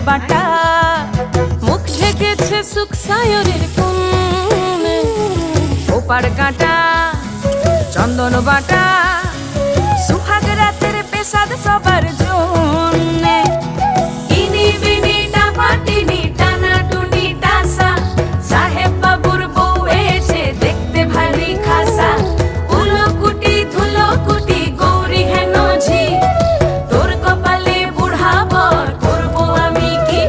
বাটা, মুখ ঢেকেছে সুখ সায়রের কোণে। ওপার কাটা চন্দন বাটা, সুহাগ রাতের পেশাদ সবার জন্যে। ইনি বিনি টাপাটিনি টানা টুনি টাসা, সাহেব বাবুর বউ এসে দেখতে ভারী খাসা। উলকুটি ধুলকুটি গৌরী হেন ঝি, তোর কপালে বুড়া বর করবো আমি কি।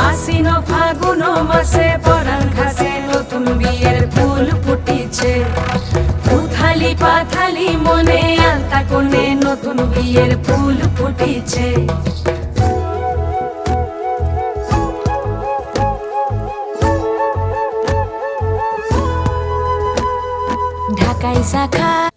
আশ্বিন ফাগুন মাসে পরাণ ঘাসে নতুন বিয়ের ফুল ফুটিছে। উথালি পাথালি মনে আলতা কোণে নতুন বিয়ের ফুল ফুটিছে। ঢাকাই শাখা